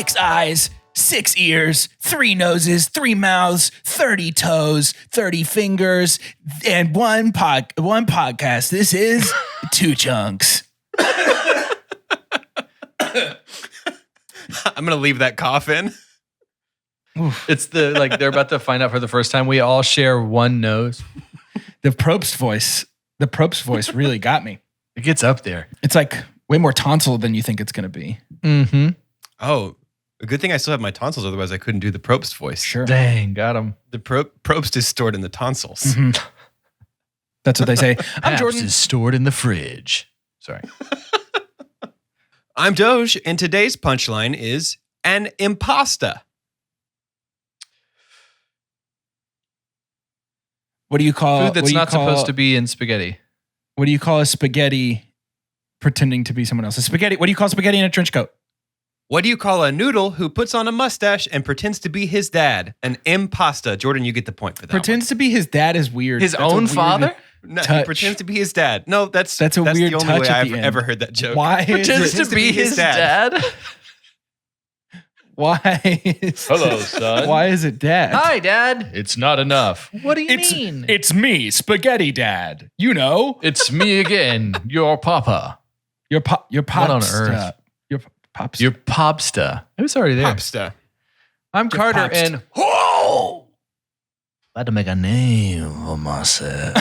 6 eyes, 6 ears, 3 noses, 3 mouths, 30 toes, 30 fingers, and one podcast. This is Two Chunks. I'm going to leave that cough in. Oof. It's they're about to find out for the first time we all share one nose. The Probst voice really got me. It gets up there. It's like way more tonsil than you think it's going to be. Mm-hmm. Oh, a good thing I still have my tonsils. Otherwise, I couldn't do the Probst voice. Sure. Dang, got him. The Probst is stored in the tonsils. Mm-hmm. That's what they say. I'm Pabst Jordan. is stored in the fridge. Sorry. I'm Doge, and today's punchline is an impasta. What do you call food that's not supposed to be in spaghetti? What do you call a spaghetti pretending to be someone else? A spaghetti. What do you call spaghetti in a trench coat? What do you call a noodle who puts on a mustache and pretends to be his dad? An impasta. Jordan, you get the point for that. Pretends to be his dad is weird. His own father? No, he touch. pretends to be his dad. No, that's a weird the only touch way at I've the end. ever heard that joke. Why Pretends to be his dad? Why is Hello, son. Why is it dad? Hi, Dad. It's not enough. What do you mean? It's me, Spaghetti Dad. You know, It's me again, your papa. your pops. What on earth? Your pops. Your popsta. It was already there. Popsta. I'm Carter, Pabst. and whoa! About to make a name for myself.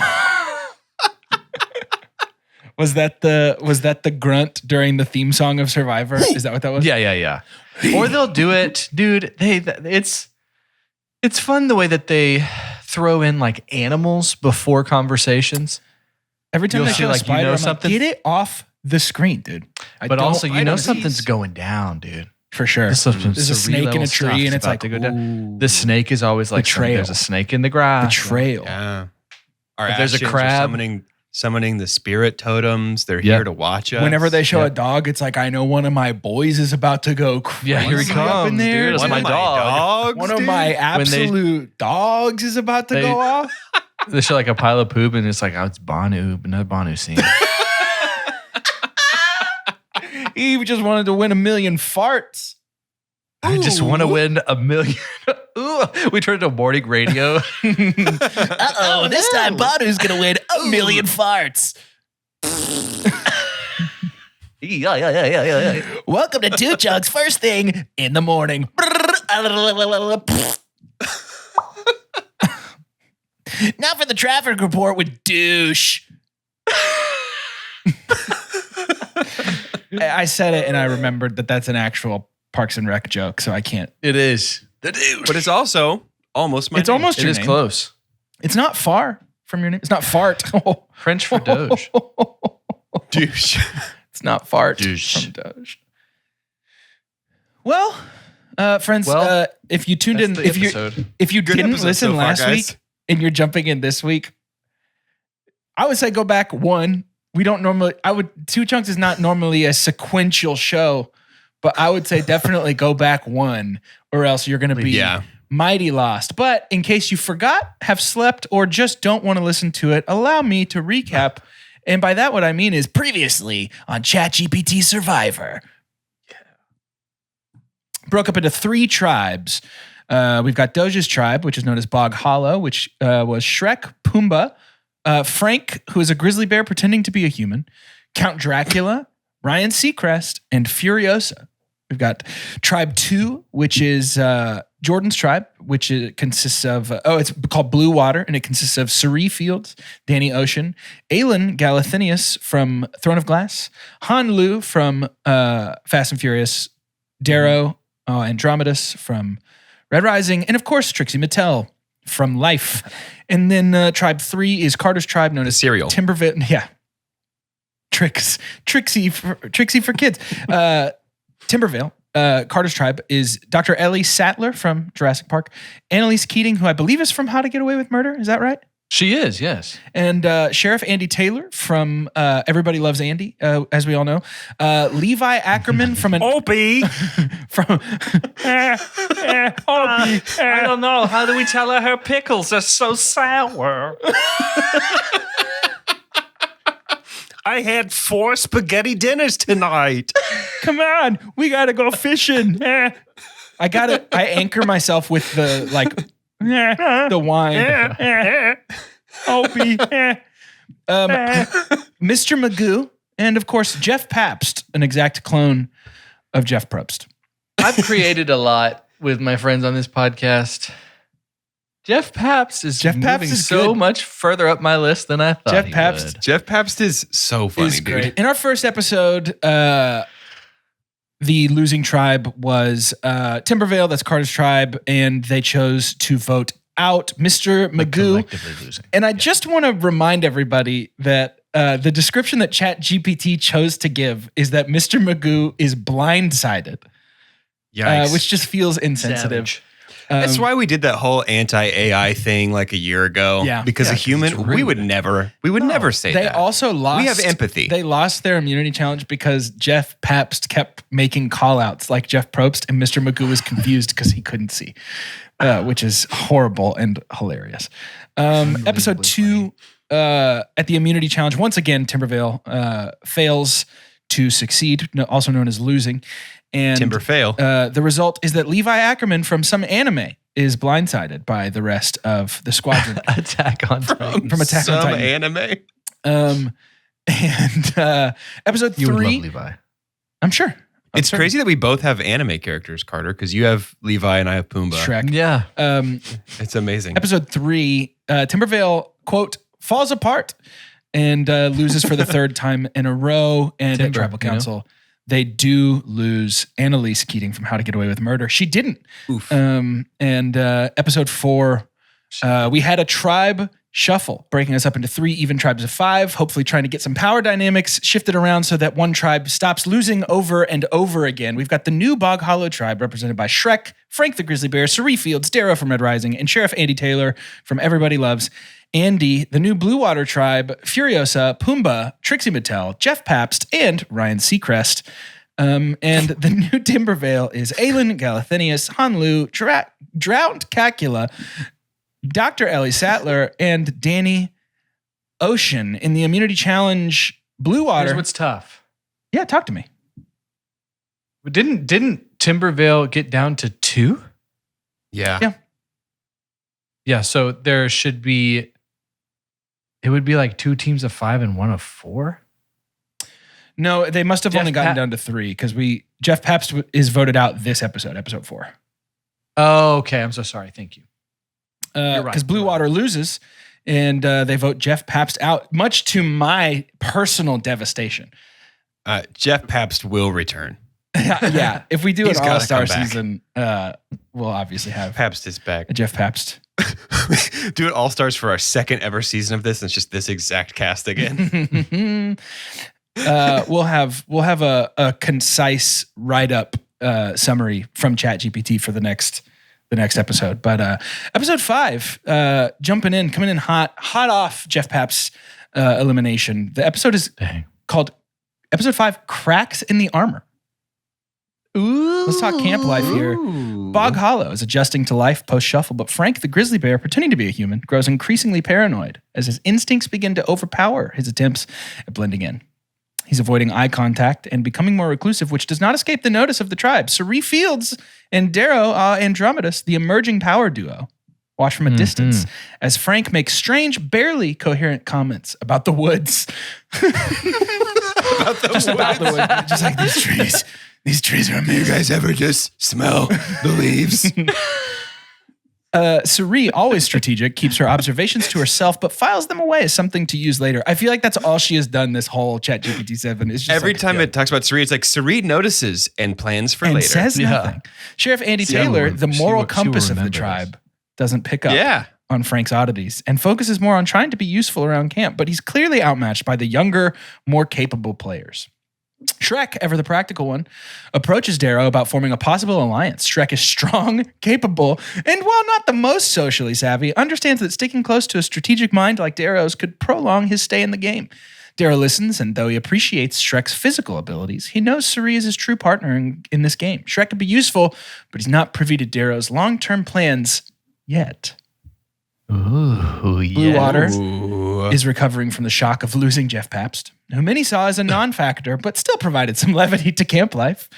Was that the grunt during the theme song of Survivor? Is that what that was? Yeah. Or they'll do it, dude. It's fun the way that they throw in like animals before conversations. Every time You'll they see, show a like, you spider, know I'm something- like, get it off the screen, dude. But also, you know don't- something's going down, dude. for sure. There's There's a snake in a tree, and it's like, to go down. ooh. The snake is always like, Betrayal. there's a snake in the grass. Betrayal. Yeah. Our If there's a actions are crab- summoning the spirit totems. They're here to watch us. Whenever they show Yeah. a dog, it's like, I know one of my boys is about to go crazy Yeah, here he up in comes, there. dude. It's one my of my dog. dogs, One of dude. my absolute dogs is about to They- go off. They show like a pile of poop, and it's like, oh, it's Banu, another Banu scene. He just wanted to win 1 million farts. I just want to win 1 million. Ooh, we turned to morning radio. Uh-oh, this time Banu's going to win 1 million farts. yeah. Welcome to Two Chunks, first thing in the morning. Now for the traffic report with douche. I said it and I remembered that that's an actual Parks and Rec joke, so I can't. It is. The dude. But it's also almost my It's name. almost It your is name. close. It's not far from your name. It's not fart. French for Doge. douche. It's not fart Douche. from Doge. Well, friends, Well, if you tuned in, That's the if episode. you Good didn't episode listen so far, last guys. week and you're jumping in this week, I would say go back one. We don't normally. Two Chunks is not normally a sequential show, but I would say definitely go back one, or else you're going to be Yeah. mighty lost. But in case you forgot, have slept, or just don't want to listen to it, allow me to recap. And by that, what I mean is previously on ChatGPT Survivor. Broke up into 3 tribes. We've got Doja's tribe, which is known as Bog Hollow, which was Shrek, Pumbaa, Frank, who is a grizzly bear pretending to be a human, Count Dracula, Ryan Seacrest, and Furiosa. We've got Tribe 2, which is Jordan's tribe, which consists of, it's called Blue Water, and it consists of Cerie Fields, Danny Ocean, Aelin Galathinius from Throne of Glass, Han Lu from Fast and Furious, Darrow Andromedus from Red Rising, and of course, Trixie Mattel from Life. And then Tribe 3 is Carter's tribe, known as Cereal. Timberville. Yeah. Trixie for kids. Timbervale, Carter's tribe, is Dr. Ellie Sattler from Jurassic Park, Annalise Keating, who I believe is from How to Get Away with Murder. Is that right? She is, yes. And Sheriff Andy Taylor from Everybody Loves Andy, as we all know. Levi Ackerman from an Opie. from I don't know. How do we tell her pickles are so sour? I had 4 spaghetti dinners tonight. Come on, we gotta go fishing. I anchor myself with the the wine. Opie. Mr. Magoo, and of course Jeff Pabst, an exact clone of Jeff Pabst. I've created a lot with my friends on this podcast. Jeff Pabst is moving so much further up my list than I thought he would. Jeff Pabst is so funny, dude. Great. In our first episode, the losing tribe was Timbervale, that's Carter's tribe, and they chose to vote out Mr. Magoo. And I just want to remind everybody that the description that ChatGPT chose to give is that Mr. Magoo is blindsided, which just feels insensitive. That's why we did that whole anti-AI thing like a year ago. Yeah. Because a human, we would never say that. They also lost. We have empathy. They lost their immunity challenge because Jeff Pabst kept making call-outs like Jeff Probst, and Mr. Magoo was confused because he couldn't see, which is horrible and hilarious. Episode 2, at the immunity challenge, once again, Timbervale fails to succeed, also known as losing. And Timber fail. The result is that Levi Ackerman from some anime is blindsided by the rest of the squadron. Attack on Titan. From Attack on Titan. Anime. And episode 3. You would love Levi. I'm sure. It's crazy that we both have anime characters, Carter, because you have Levi and I have Pumbaa. Shrek. Yeah. It's amazing. Episode 3, Timbervale, quote, falls apart and loses for the 3rd time in a row. And at Tribal Council, they do lose Annalise Keating from How to Get Away with Murder. She didn't. Oof. And episode 4, we had a tribe shuffle, breaking us up into 3 even tribes of 5, hopefully trying to get some power dynamics shifted around so that one tribe stops losing over and over again. We've got the new Bog Hollow tribe represented by Shrek, Frank the Grizzly Bear, Cerie Fields, Darrow from Red Rising, and Sheriff Andy Taylor from Everybody Loves Andy, the new Blue Water tribe, Furiosa, Pumbaa, Trixie Mattel, Jeff Pabst, and Ryan Seacrest. And the new Timbervale is Aelin Galathinius, Hanlu, Drought Cacula, Dr. Ellie Sattler, and Danny Ocean. In the immunity challenge, Blue Water. Here's what's tough. Yeah, talk to me. Didn't Timbervale get down to 2? Yeah. Yeah, so there should be, it would be like 2 teams of 5 and 1 of 4? No, they must have only gotten down to 3 because Jeff Pabst is voted out this episode 4. Oh, okay. I'm so sorry. Thank you. Because Blue Water loses and they vote Jeff Pabst out, much to my personal devastation. Jeff Pabst will return. Yeah, if we do an He's gotta all-star come back. season, we'll obviously have Pabst is back. a Jeff Pabst. Do it all-stars for our 2nd ever season of this, and it's just this exact cast again. We'll have a concise write-up summary from ChatGPT for the next episode. But episode 5, coming in hot off Jeff Pabst's elimination. The episode is called Episode 5, Cracks in the Armor. Ooh. Let's talk camp life here. Bog Hollow is adjusting to life post-shuffle, but Frank the Grizzly Bear, pretending to be a human, grows increasingly paranoid as his instincts begin to overpower his attempts at blending in. He's avoiding eye contact and becoming more reclusive, which does not escape the notice of the tribe. Cerie Fields and Darrow Andromedus, the emerging power duo, watch from a distance as Frank makes strange, barely coherent comments about the woods. About the woods. Just like these trees. These trees are amazing. You guys ever just smell the leaves? Cerie, always strategic, keeps her observations to herself, but files them away as something to use later. I feel like that's all she has done this whole ChatGPT 7. Is just Every time it talks about Cerie, it's like Cerie notices and plans for and later. says nothing. Sheriff Andy Taylor, the moral compass of the tribe, doesn't pick up on Frank's oddities and focuses more on trying to be useful around camp, but he's clearly outmatched by the younger, more capable players. Shrek, ever the practical one, approaches Darrow about forming a possible alliance. Shrek is strong, capable, and while not the most socially savvy, understands that sticking close to a strategic mind like Darrow's could prolong his stay in the game. Darrow listens, and though he appreciates Shrek's physical abilities, he knows Cerie is his true partner in this game. Shrek could be useful, but he's not privy to Darrow's long-term plans yet. Ooh, Blue Water is recovering from the shock of losing Jeff Pabst. who many saw as a non-factor, but still provided some levity to camp life.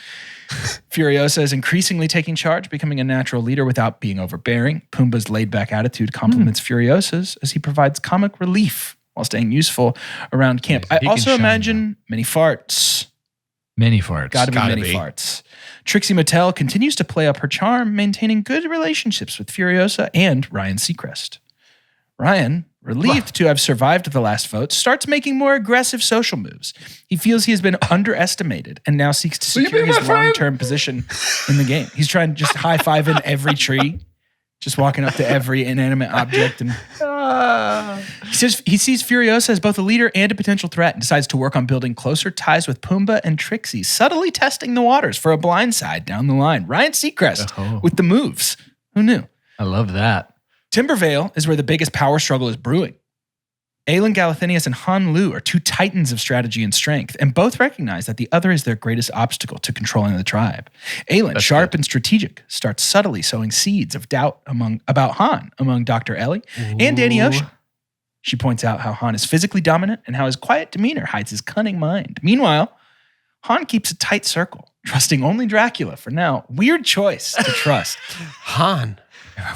Furiosa is increasingly taking charge, becoming a natural leader without being overbearing. Pumbaa's laid-back attitude complements Furiosa's as he provides comic relief while staying useful around camp. He I can also shine imagine many farts. Many farts. Gotta be Gotta many be. farts. Trixie Mattel continues to play up her charm, maintaining good relationships with Furiosa and Ryan Seacrest. Ryan, relieved to have survived the last vote, starts making more aggressive social moves. He feels he has been underestimated and now seeks to secure his long-term position in the game. He's trying to just high-fiving every tree, just walking up to every inanimate object. And he sees Furiosa as both a leader and a potential threat and decides to work on building closer ties with Pumbaa and Trixie, subtly testing the waters for a blindside down the line. Ryan Seacrest with the moves. Who knew? I love that. Timbervale is where the biggest power struggle is brewing. Aelin Galathynius and Han Lu are two titans of strategy and strength, and both recognize that the other is their greatest obstacle to controlling the tribe. Aelin, sharp and strategic, starts subtly sowing seeds of doubt about Han among Dr. Ellie and Danny Ocean. She points out how Han is physically dominant and how his quiet demeanor hides his cunning mind. Meanwhile, Han keeps a tight circle, trusting only Dracula for now. Weird choice to trust. Han,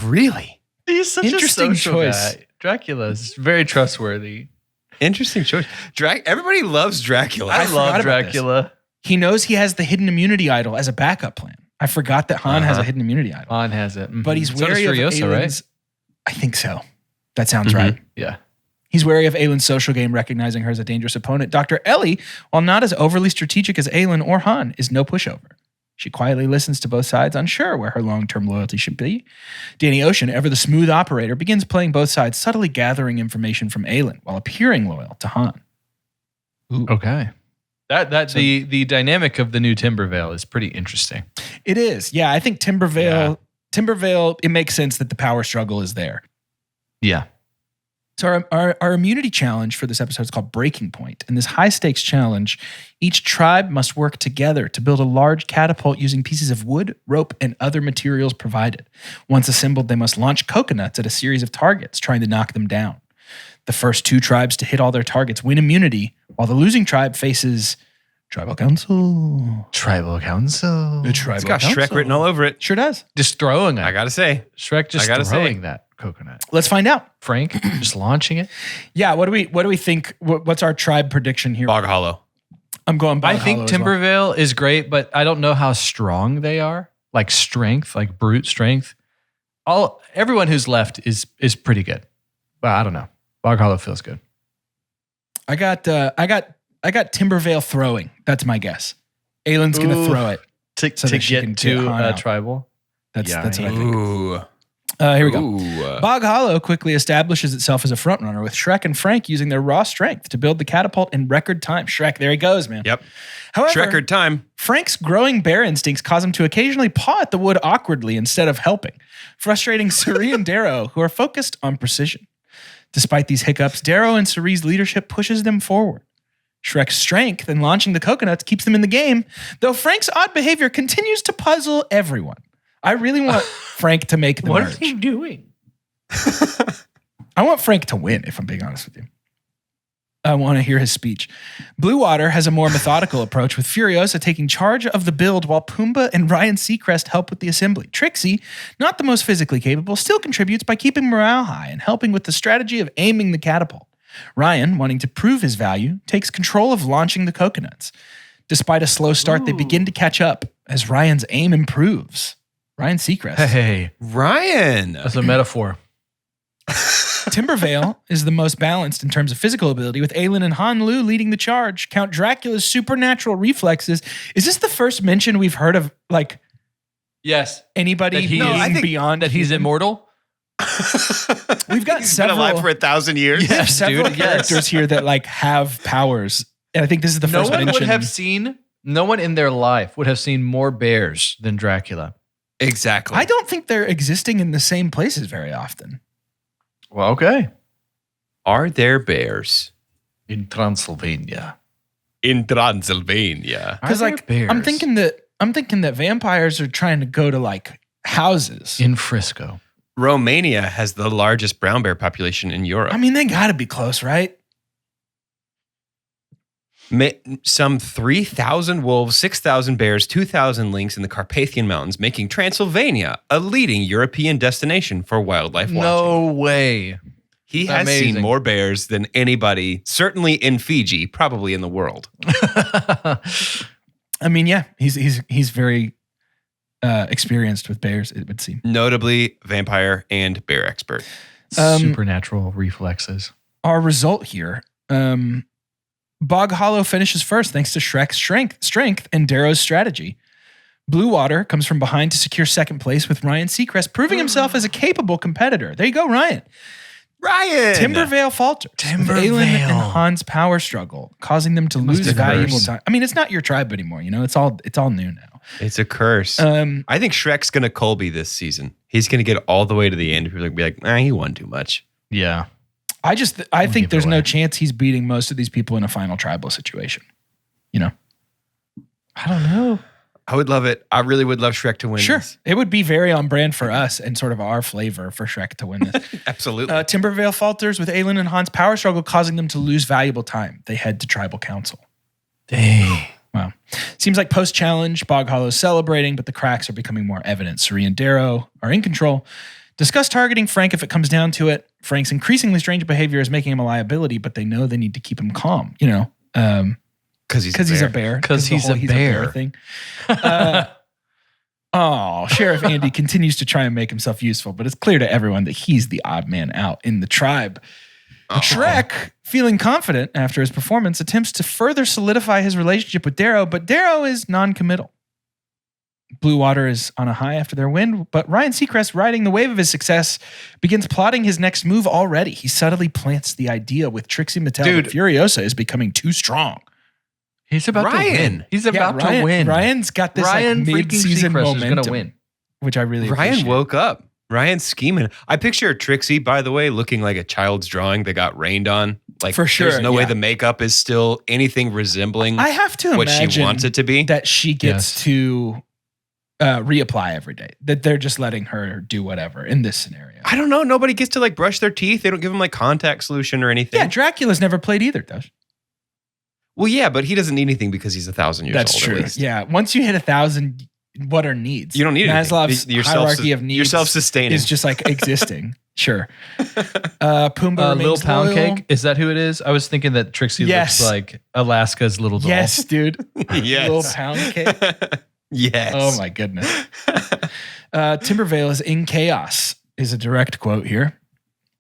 really? He's such Interesting a social choice. guy. Dracula is very trustworthy. Interesting choice. Everybody loves Dracula. I forgot love about Dracula. He knows he has the hidden immunity idol as a backup plan. I forgot that Han has a hidden immunity idol. Han has it. But he's So does wary of Furiosa, Aelin's... I think so. That sounds right. Yeah. He's wary of Aelin's social game, recognizing her as a dangerous opponent. Dr. Ellie, while not as overly strategic as Aelin or Han, is no pushover. She quietly listens to both sides, unsure where her long-term loyalty should be. Danny Ocean, ever the smooth operator, begins playing both sides, subtly gathering information from Aelin while appearing loyal to Han. Ooh. Okay. The dynamic of the new Timbervale is pretty interesting. It is. Yeah, I think Timbervale, it makes sense that the power struggle is there. Yeah. So our immunity challenge for this episode is called Breaking Point. In this high-stakes challenge, each tribe must work together to build a large catapult using pieces of wood, rope, and other materials provided. Once assembled, they must launch coconuts at a series of targets, trying to knock them down. The first two tribes to hit all their targets win immunity, while the losing tribe faces Tribal Council. Tribal Council. The Tribal It's got Council. Shrek written all over it. Sure does. Just throwing it. I gotta say. Shrek just throwing that coconut. Let's find out. Frank just launching it. Yeah, what do we think? What's our tribe prediction here? Bog Hollow. I'm going Bog I think Hollow as well. Timbervale is great, but I don't know how strong they are. Like strength, like brute strength. Everyone who's left is pretty good. But I don't know. Bog Hollow feels good. I got Timbervale throwing. That's my guess. Aelin's going to throw it. To that she can get get Han to out. tribal. That's what I think. Ooh. Here we go. Ooh. Bog Hollow quickly establishes itself as a frontrunner with Shrek and Frank using their raw strength to build the catapult in record time. Shrek, there he goes, man. Yep. However, Record time. Frank's growing bear instincts cause him to occasionally paw at the wood awkwardly instead of helping, frustrating Suri and Darrow, who are focused on precision. Despite these hiccups, Darrow and Suri's leadership pushes them forward. Shrek's strength in launching the coconuts keeps them in the game, though Frank's odd behavior continues to puzzle everyone. I really want Frank to make the What merge. is he doing? I want Frank to win, if I'm being honest with you. I want to hear his speech. Blue Water has a more methodical approach, with Furiosa taking charge of the build while Pumbaa and Ryan Seacrest help with the assembly. Trixie, not the most physically capable, still contributes by keeping morale high and helping with the strategy of aiming the catapult. Ryan, wanting to prove his value, takes control of launching the coconuts. Despite a slow start, they begin to catch up as Ryan's aim improves. Ryan Seacrest. Hey, Ryan. that's a metaphor. Timbervale is the most balanced in terms of physical ability, with Aelin and Han Lu leading the charge. Count Dracula's supernatural reflexes. Is this the first mention we've heard of, like, Yes. anybody That he being is- I think beyond That he's human? immortal? We've got He's several, been alive for 1,000 years. we have Yes, several dude, yes. characters here that like have powers, and I think this is the No first one mention. would have seen, no one in their life would have seen more bears than Dracula. Exactly. I don't think they're existing in the same places very often. Well, okay. Are there bears In Transylvania. in Transylvania? Because Are there like bears I'm thinking that vampires are trying to go to like houses. in Frisco. Romania has the largest brown bear population in Europe. I mean, they got to be close, right? Some 3,000 wolves, 6,000 bears, 2,000 lynx in the Carpathian Mountains, making Transylvania a leading European destination for wildlife watching. No way. He has seen more bears than anybody, certainly in Fiji, probably in the world. I mean, yeah, he's very experienced with bears, it would seem. Notably, vampire and bear expert. Supernatural reflexes. Our result here, Bog Hollow finishes first thanks to Shrek's strength and Darrow's strategy. Blue Water comes from behind to secure second place with Ryan Seacrest proving himself as a capable competitor. There you go, Ryan. Timbervale falters. Aelin and Han's power struggle, causing them to lose valuable time. I mean, it's not your tribe anymore. You know, it's all new now. It's a curse. I think Shrek's going to Colby this season. He's going to get all the way to the end. People are going to be like, he won too much. Yeah. I think there's no chance he's beating most of these people in a final tribal situation. You know? I don't know. I would love it. I really would love Shrek to win this. It would be very on brand for us and sort of our flavor for Shrek to win this. Absolutely. Timbervale falters with Aelin and Han's power struggle, causing them to lose valuable time. They head to tribal council. Dang. Wow. Seems like post-challenge, Bog Hollow's celebrating, but the cracks are becoming more evident. Suri and Darrow are in control. Discuss targeting Frank if it comes down to it. Frank's increasingly strange behavior is making him a liability, but they know they need to keep him calm, you know? Because he's a bear. Because he's a bear. Thing. Sheriff Andy continues to try and make himself useful, but it's clear to everyone that he's the odd man out in the tribe. Shrek, feeling confident after his performance, attempts to further solidify his relationship with Darrow, but Darrow is non-committal. Blue Water is on a high after their win, but Ryan Seacrest, riding the wave of his success, begins plotting his next move already. He subtly plants the idea with Trixie Mattel that Furiosa is becoming too strong. He's about to win. He's about to win. Ryan's got this mid-season momentum, is gonna win. Which I really appreciate. Ryan woke up. Ryan's scheming. I picture Trixie, by the way, looking like a child's drawing that got rained on. Like, for sure, there's no way the makeup is still anything resembling I have to what she wants it to be. That she gets to reapply every day. That they're just letting her do whatever in this scenario. I don't know. Nobody gets to like brush their teeth. They don't give them like contact solution or anything. Yeah, Dracula's never played either, does? Well, yeah, but he doesn't need anything because he's 1,000 years old. That's true. At least. Yeah, once you hit 1,000, what are needs? You don't need Maslow's hierarchy of needs. You're self-sustaining. Is just like existing. Sure. Pumbaa remains Little Pound loyal. Cake. Is that who it is? I was thinking that Trixie looks like Alaska's little doll. Yes, dude. Yes. Little Pound Cake. Yes. Oh my goodness. Timbervale is in chaos is a direct quote here.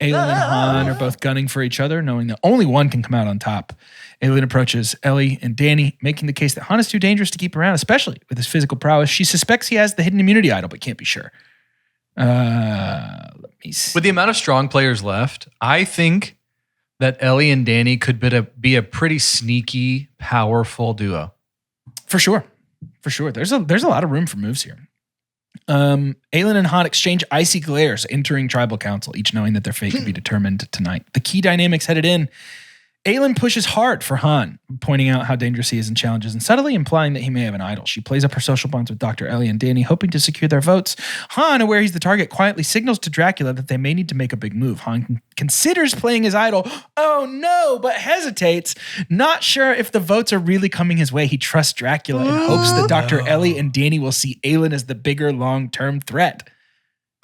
Aelin and Han are both gunning for each other, knowing that only one can come out on top. Aelin approaches Ellie and Danny, making the case that Han is too dangerous to keep around, especially with his physical prowess. She suspects he has the hidden immunity idol, but can't be sure. Let me see. With the amount of strong players left, I think that Ellie and Danny could be a pretty sneaky, powerful duo. For sure. There's a lot of room for moves here. Aelin and Han exchange icy glares entering tribal council, each knowing that their fate could be determined tonight. The key dynamics headed in. Aelin pushes hard for Han, pointing out how dangerous he is in challenges and subtly implying that he may have an idol. She plays up her social bonds with Dr. Ellie and Danny, hoping to secure their votes. Han, aware he's the target, quietly signals to Dracula that they may need to make a big move. Han considers playing his idol, oh no, but hesitates, not sure if the votes are really coming his way. He trusts Dracula and hopes that Dr. Ellie and Danny will see Aelin as the bigger long-term threat.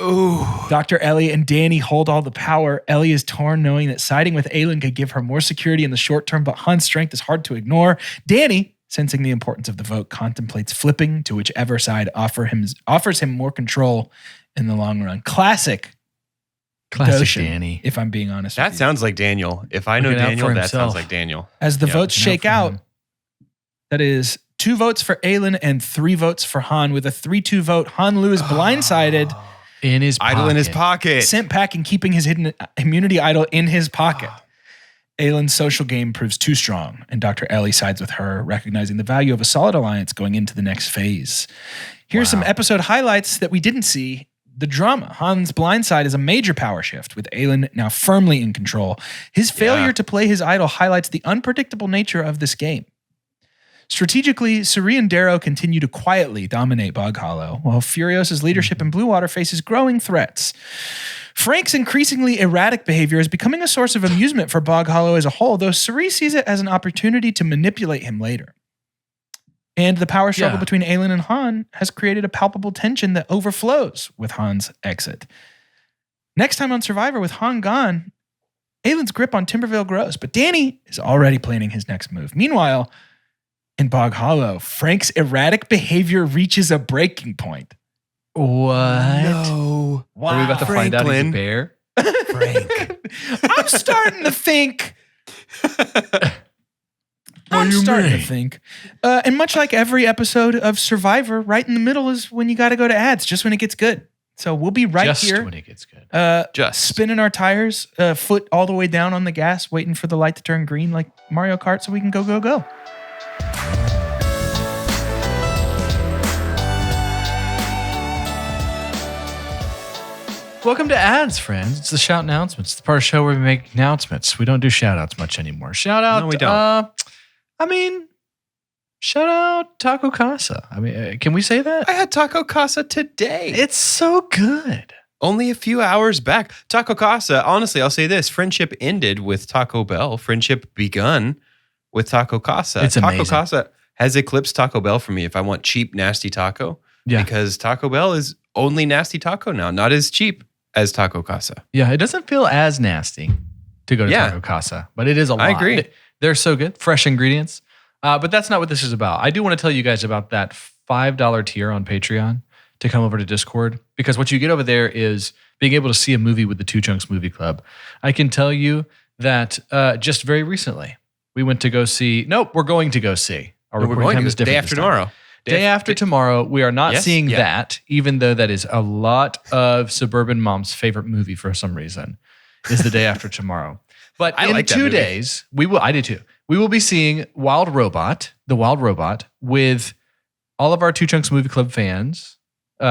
Ooh. Dr. Ellie and Danny hold all the power. Ellie is torn, knowing that siding with Aelin could give her more security in the short term, but Han's strength is hard to ignore. Danny, sensing the importance of the vote, contemplates flipping to whichever side offers him more control in the long run. Classic Doshin, Danny. if I'm being honest. That sounds like Daniel. If I know Looking out Daniel, for that himself. sounds like Daniel. As the votes shake out, him. that is 2 votes for Aelin and 3 votes for Han. With a 3-2 vote, Han Lu is blindsided. In his Idol in his pocket. Sent packing, keeping his hidden immunity idol in his pocket. Aelin's social game proves too strong, and Dr. Ellie sides with her, recognizing the value of a solid alliance going into the next phase. Here's some episode highlights that we didn't see. The drama. Han's blindside is a major power shift, with Aelin now firmly in control. His failure to play his idol highlights the unpredictable nature of this game. Strategically, Suri and Darrow continue to quietly dominate Bog Hollow, while Furiosa's leadership in Blue Water faces growing threats. Frank's increasingly erratic behavior is becoming a source of amusement for Bog Hollow as a whole, though Cerise sees it as an opportunity to manipulate him later. And the power struggle between Aelin and Han has created a palpable tension that overflows with Han's exit. Next time on Survivor, with Han gone, Aelin's grip on Timbervale grows, but Dany is already planning his next move. Meanwhile, in Bog Hollow, Frank's erratic behavior reaches a breaking point. What? No. Wow. Are we about to find out he's a Franklin. bear? Frank. I'm starting to think. And much like every episode of Survivor, right in the middle is when you got to go to ads, just when it gets good. So we'll be right Just here. when it gets good. Just. Spinning our tires, foot all the way down on the gas, waiting for the light to turn green like Mario Kart so we can go. Welcome to ads, friends. It's the shout announcements. It's the part of the show where we make announcements. We don't do shout outs much anymore. Shout out. No, we don't. Shout out Taco Casa. Can we say that? I had Taco Casa today. It's so good. Only a few hours back. Taco Casa, honestly, I'll say this. Friendship ended with Taco Bell. Friendship begun with Taco Casa. It's Taco amazing. Casa has eclipsed Taco Bell for me if I want cheap, nasty taco. Yeah. Because Taco Bell is only nasty taco now, not as cheap as Taco Casa. Yeah, it doesn't feel as nasty to go to Taco Casa, but it is a lot. I agree. They're so good. Fresh ingredients. But that's not what this is about. I do want to tell you guys about that $5 tier on Patreon to come over to Discord, because what you get over there is being able to see a movie with the Two Chunks Movie Club. I can tell you that just very recently, we went to go see, we're going to go see. Our We're recording going time to is different day this after time. tomorrow. Day after tomorrow, we are not Yes? seeing Yeah. that, even though that is a lot of suburban mom's favorite movie for some reason, is the day after tomorrow. But I in like that 2 movie. days, I did too. We will be seeing the Wild Robot, with all of our Two Chunks Movie Club fans,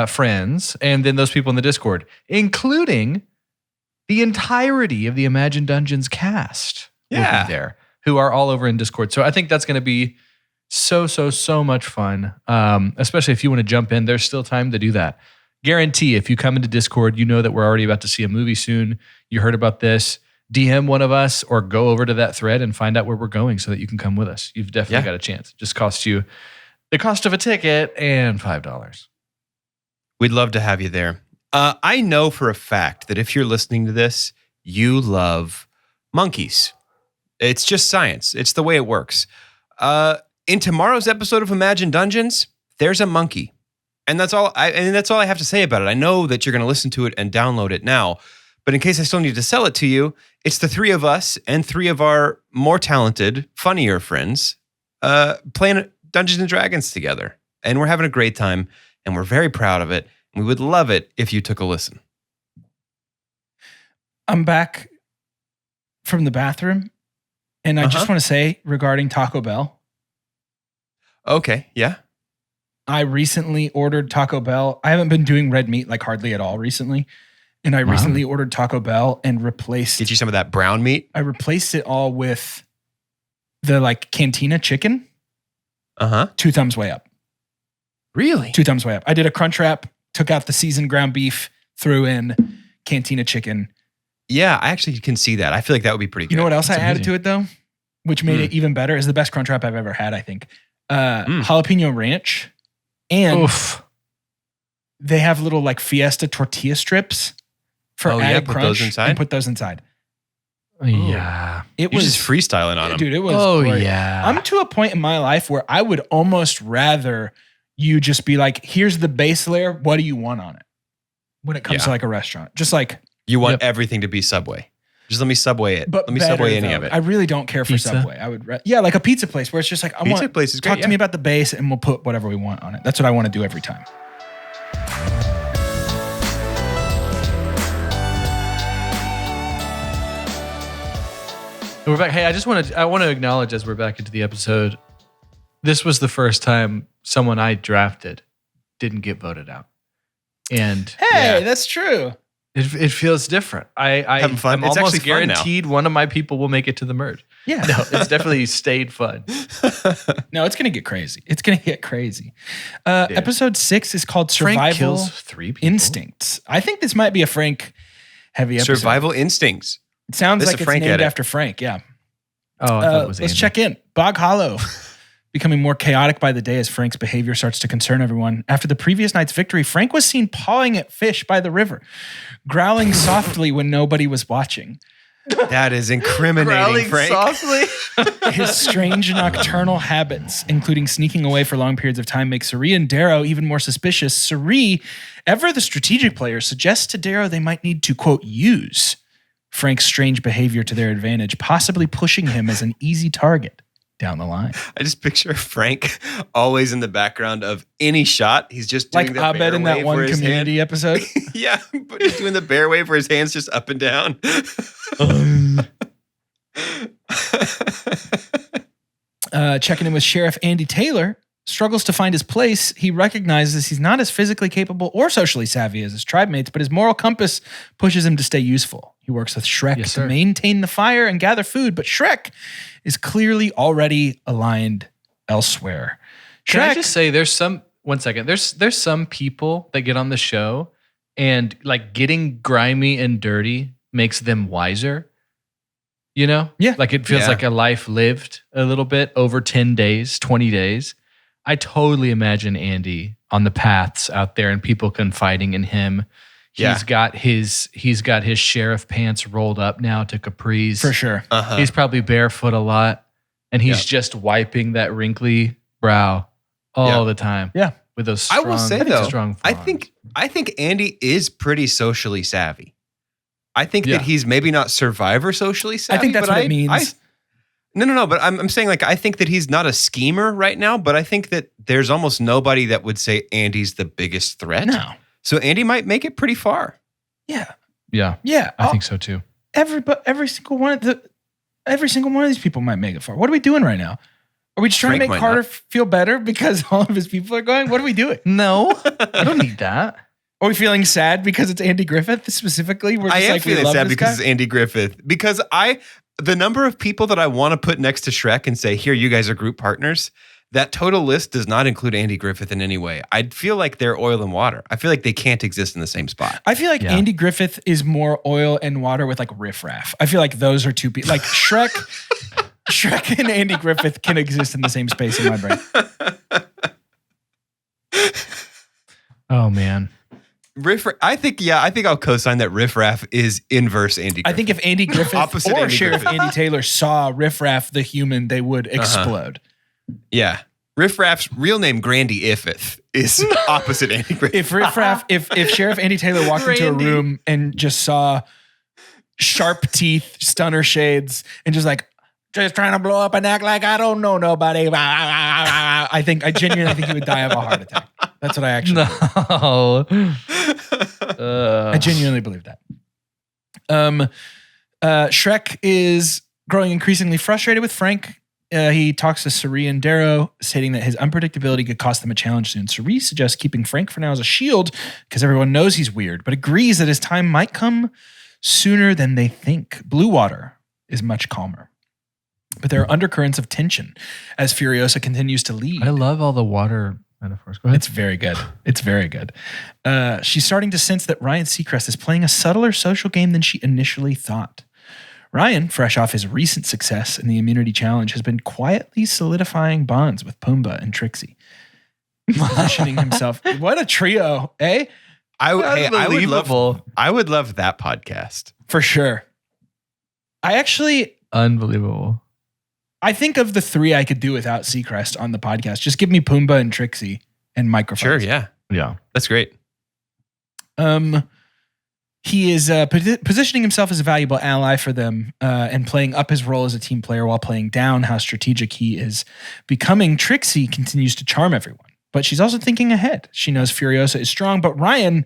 friends, and then those people in the Discord, including the entirety of the Imagine Dungeons cast will Yeah. be there, who are all over in Discord. So I think that's going to be so much fun, especially if you want to jump in. There's still time to do that. Guarantee if you come into Discord, you know that we're already about to see a movie soon. You heard about this. DM one of us or go over to that thread and find out where we're going so that you can come with us. You've definitely got a chance. It just costs you the cost of a ticket and $5. We'd love to have you there. I know for a fact that if you're listening to this, you love monkeys. It's just science. It's the way it works. In tomorrow's episode of Imagine Dungeons, there's a monkey. And that's all I have to say about it. I know that you're going to listen to it and download it now. But in case I still need to sell it to you, it's the three of us and three of our more talented, funnier friends playing Dungeons & Dragons together. And we're having a great time, and we're very proud of it. And we would love it if you took a listen. I'm back from the bathroom, and I just want to say regarding Taco Bell, Okay, yeah. I recently ordered Taco Bell. I haven't been doing red meat like hardly at all recently. And I recently ordered Taco Bell and Get you some of that brown meat. I replaced it all with the like Cantina chicken. 2 thumbs way up. Really? 2 thumbs way up. I did a crunch wrap, took out the seasoned ground beef, threw in Cantina chicken. Yeah, I actually can see that. I feel like that would be pretty good. You know what else That's I added amazing. to it though? Which made it even better, is the best crunch wrap I've ever had, I think. Jalapeno ranch. And they have little like Fiesta tortilla strips for added put crunch those inside? and put those inside. Yeah. It You're was just freestyling on them. dude, it was great. yeah. I'm to a point in my life where I would almost rather you just be like, here's the base layer. What do you want on it? When it comes to like a restaurant, just like, You want everything to be Subway. Just let me Subway it. but Let me better, Subway any though. of it. I really don't care for Pizza? Subway. I would, like a pizza place where it's just like, I Pizza want, place is great, talk to me about the base and we'll put whatever we want on it. That's what I want to do every time. We're back. Hey, I want to acknowledge as we're back into the episode, this was the first time someone I drafted didn't get voted out. And Hey, that's true. it feels different. Having fun? I'm It's almost actually fun now. guaranteed one of my people will make it to the merge. Yeah. No, it's definitely stayed fun. No, it's going to get crazy. It's going to get crazy. Episode 6 is called Survival Frank kills 3 people. Instincts. I think this might be a Frank heavy episode. Survival instincts. It sounds This like is it's Frank named edit. after Frank. Yeah. Oh, I thought it was Let's Andy. check in. Bog Hollow. Becoming more chaotic by the day as Frank's behavior starts to concern everyone. After the previous night's victory, Frank was seen pawing at fish by the river, growling softly when nobody was watching. That is incriminating, Frank. softly. His strange nocturnal habits, including sneaking away for long periods of time, make Suri and Darrow even more suspicious. Suri, ever the strategic player, suggests to Darrow they might need to, quote, use Frank's strange behavior to their advantage, possibly pushing him as an easy target down the line. I just picture Frank always in the background of any shot. He's just doing Like the bear Abed in that wave one where his Community hand- episode. Yeah, but he's doing the bear wave where his hand's just up and down. Checking in with Sheriff Andy Taylor, struggles to find his place. He recognizes he's not as physically capable or socially savvy as his tribe mates, but his moral compass pushes him to stay useful. He works with Shrek Yes, to sir. maintain the fire and gather food, but Shrek is clearly already aligned elsewhere. Can I just say there's some some people that get on the show and like getting grimy and dirty makes them wiser. You know? Yeah. Like it feels Yeah. like a life lived a little bit over 10 days, 20 days. I totally imagine Andy on the paths out there and people confiding in him. Yeah. He's got his sheriff pants rolled up now to capris. For sure. Uh-huh. He's probably barefoot a lot, and he's just wiping that wrinkly brow all the time. Yeah. With those I strong, will say though, strong I fronds. think Andy is pretty socially savvy. I think Yeah. that he's maybe not Survivor socially savvy. I think that's but what it means. No. But I'm saying like I think that he's not a schemer right now. But I think that there's almost nobody that would say Andy's the biggest threat. No. So Andy might make it pretty far. Yeah. Yeah, Yeah. I think so too. Every single one of these people might make it far. What are we doing right now? Are we just trying Frank to make might Carter not. feel better because all of his people are going? What are we doing? No, I don't need that. Are we feeling sad because it's Andy Griffith specifically? We're just I am like, we feeling love sad this because guy? it's Andy Griffith. Because the number of people that I want to put next to Shrek and say, here, you guys are group partners, that total list does not include Andy Griffith in any way. I feel like they're oil and water. I feel like they can't exist in the same spot. I feel like Yeah. Andy Griffith is more oil and water with like riffraff. I feel like those are two people. Like Shrek and Andy Griffith can exist in the same space in my brain. Oh man, I think I'll co-sign that Riff Raff is inverse Andy Griffith. I think if Andy Griffith Opposite or Andy Sheriff Griffith. Andy Taylor saw Riffraff the human, they would explode. Yeah. Riff Raff's real name, Grandy Iffith, is opposite Andy Griffith. If Riffraff, if Sheriff Andy Taylor walked into a Randy. room and just saw sharp teeth, stunner shades, and just like, just trying to blow up and act like I don't know nobody. I genuinely think he would die of a heart attack. That's what I actually believe. no. I genuinely believe that. Shrek is growing increasingly frustrated with Frank. He talks to Suri and Darrow, stating that his unpredictability could cost them a challenge soon. Suri suggests keeping Frank for now as a shield because everyone knows he's weird, but agrees that his time might come sooner than they think. Blue Water is much calmer. But there are undercurrents of tension as Furiosa continues to lead. I love all the water metaphors. Go ahead. It's very good. It's very good. She's starting to sense that Ryan Seacrest is playing a subtler social game than she initially thought. Ryan, fresh off his recent success in the immunity challenge, has been quietly solidifying bonds with Pumbaa and Trixie. Positioning himself. What a trio, eh? I would Unbelievable. love that podcast. For sure. Unbelievable. I think of the three I could do without Seacrest on the podcast. Just give me Pumbaa and Trixie and microphones. Sure, yeah. Yeah. That's great. He is positioning himself as a valuable ally for them and playing up his role as a team player while playing down how strategic he is becoming. Trixie continues to charm everyone, but she's also thinking ahead. She knows Furiosa is strong, but Ryan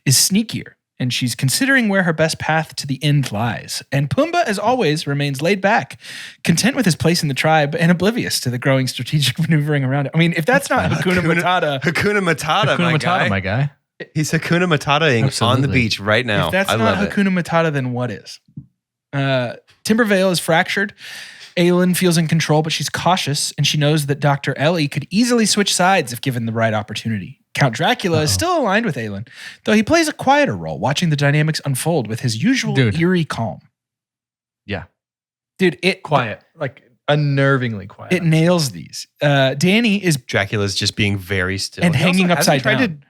is sneakier, and she's considering where her best path to the end lies. And Pumbaa, as always, remains laid back, content with his place in the tribe and oblivious to the growing strategic maneuvering around it. I mean, if that's not Hakuna Matata, Hakuna Matata, Hakuna Matata, my guy. He's Hakuna Matata-ing on the Absolutely. beach right now. if that's I not love it. Hakuna Matata, then what is? Timbervale is fractured. Aelin feels in control, but she's cautious, and she knows that Dr. Ellie could easily switch sides if given the right opportunity. Count Dracula is still aligned with Aelin, though he plays a quieter role, watching the dynamics unfold with his usual eerie calm. Yeah. Dude, quiet. Like unnervingly quiet. It nails these. Danny is... Dracula's just being very still. And hanging upside down.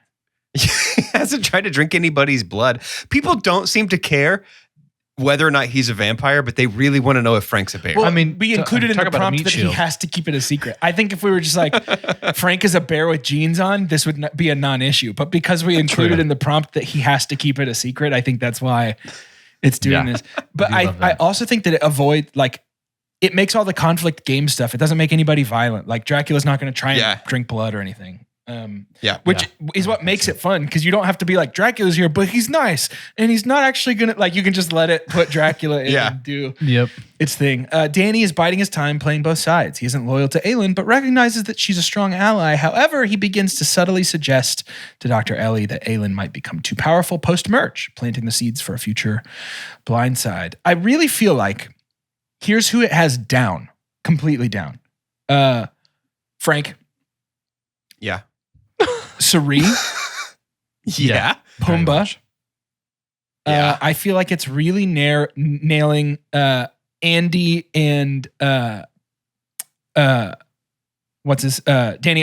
He hasn't tried to drink anybody's blood. People don't seem to care whether or not he's a vampire, but they really want to know if Frank's a bear. Well, I mean, we included in the prompt that shield. he has to keep it a secret. I think if we were just like, Frank is a bear with jeans on, this would be a non-issue. But because we included in the prompt that he has to keep it a secret, I think that's why it's doing this. But I also think that it makes all the conflict game stuff. It doesn't make anybody violent. Like Dracula's not going to try and drink blood or anything. Which is what makes it fun, because you don't have to be like, Dracula's here, but he's nice and he's not actually gonna, like, you can just let it put Dracula in and do its thing. Danny is biding his time, playing both sides. He isn't loyal to Aelin, but recognizes that she's a strong ally. However, he begins to subtly suggest to Dr. Ellie that Aelin might become too powerful post-merge, planting the seeds for a future blindside. I really feel like here's who it has down, completely down. Frank. Yeah. Suri. Pumbaa. I feel like it's really nailing Andy and Danny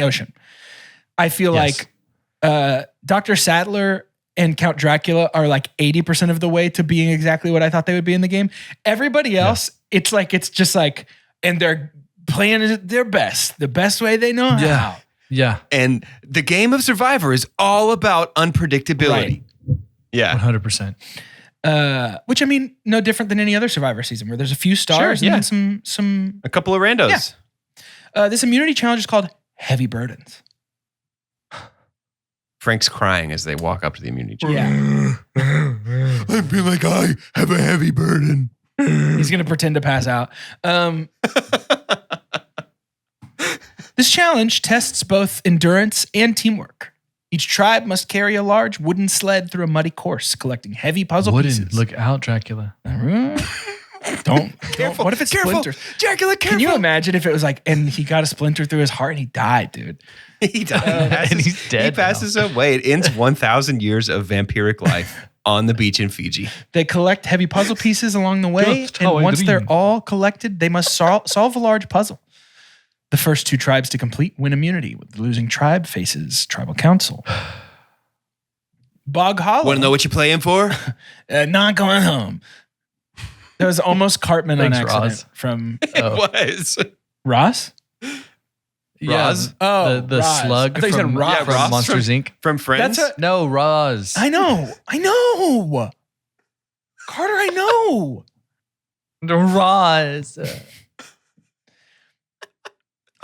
Ocean. I feel like Dr. Sadler and Count Dracula are like 80% of the way to being exactly what I thought they would be in the game. Everybody else, it's just like, and they're playing their best, the best way they know how. Yeah. And the game of Survivor is all about unpredictability. Right. Yeah. 100%. Which, I mean, no different than any other Survivor season where there's a few stars and then some a couple of randos. Yeah. This immunity challenge is called Heavy Burdens. Frank's crying as they walk up to the immunity challenge. Yeah. I feel like I have a heavy burden. He's going to pretend to pass out. This challenge tests both endurance and teamwork. Each tribe must carry a large wooden sled through a muddy course, collecting heavy puzzle pieces. Look out, Dracula. Don't. Careful. What if it splinters? Dracula, careful. Can you imagine if it was like, and he got a splinter through his heart and he died, dude? He died. And he's dead. He passes away. It ends 1,000 years of vampiric life on the beach in Fiji. They collect heavy puzzle pieces along the way, and once they're all collected, they must solve a large puzzle. The first two tribes to complete win immunity, with the losing tribe faces tribal council. Bog Hollow. Want to know what you're playing for? Not going home. That was almost Cartman on accident. Roz. From It was. Ross? Yeah, Roz? the Roz. slug I thought you said from, Roz. from Roz Monsters Inc. From Friends? No, Roz. I know. Carter, I know. Roz.